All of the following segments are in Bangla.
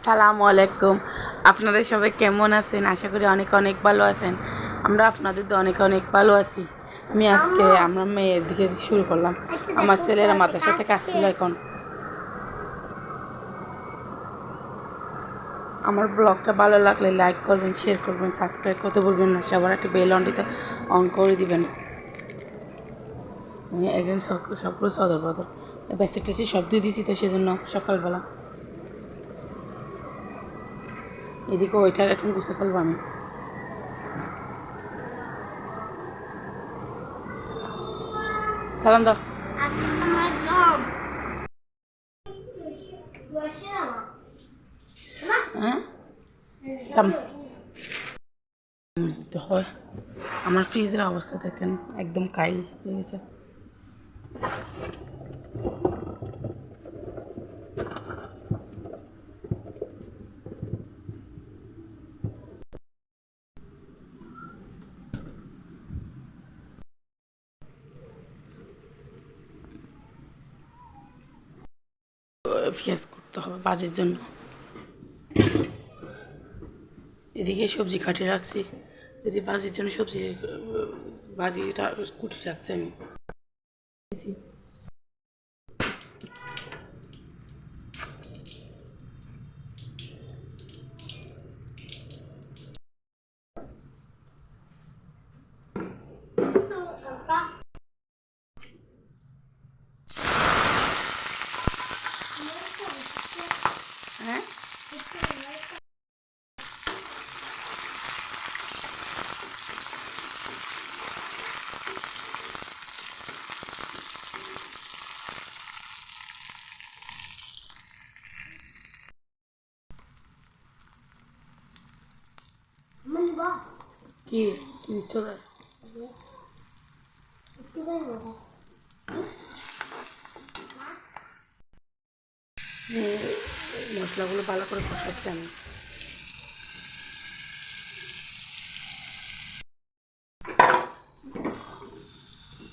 আসসালামু আলাইকুম। আপনারা সবাই কেমন আছেন? আশা করি অনেক অনেক ভালো আছেন। আমরা আপনাদের তো অনেক অনেক ভালো আছি। আমি আজকে আমরা মেয়ের দিকে শুরু করলাম। আমার ছেলেরা মাদ্রাসা থেকে আসছিল এখন। আমার ব্লগটা ভালো লাগলে লাইক করবেন, শেয়ার করবেন, সাবস্ক্রাইব করতে বলবেন না। সবার একটা বেল অনটিতে অন করে দিবেন। আমি একজন সবগুলো সদর বদর বেশি টেসি সব দিয়ে দিছি, তো সেজন্য সকালবেলা এদিকে ওইটা এখন গুছে ফেলবো আমি। সালাম দাও। হ্যাঁ হয়। আমার ফ্রিজের অবস্থা দেখেন, একদম কাইল হয়ে গেছে। পেঁয়াজ করতে হবে বাজির জন্য। এদিকে সবজি কাটিয়ে রাখছি, যদি বাজির জন্য সবজি বাজিটা কুটি রাখছি আমি। হ্যাঁ, কি চলে মশলাগুলো ভালো করে কষাচ্ছি আমি।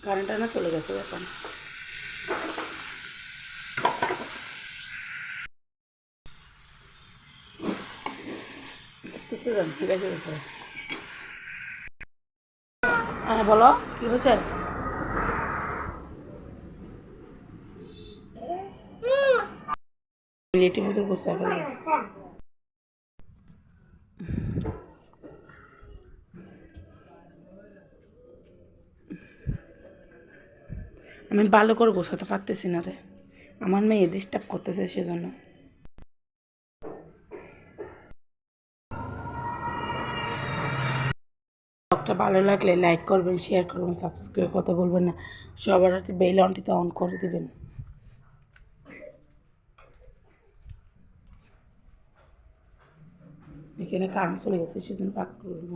কারেন্টটা না চলে গেছে এখন। কিছু জানি গেছে ব্যাপারে। হ্যাঁ বলো, কী হয়েছে? রিলেটিভ ভিতর বসে ফেলবে। আমি ভালো করে গোছাতে পারতেছি না রে, আমার মেয়ে ডিস্টার্ব করতেছে সেজন্য। ব্লগটা ভালো লাগলে লাইক করবেন, শেয়ার করবেন, সাবস্ক্রাইব করতে বলবেন না। সবার হাতে বেল আইকনটিতে অন করে দিবেন। এখানে কারেন্ট চলে গেছে, সেজন্য পাক করবেন।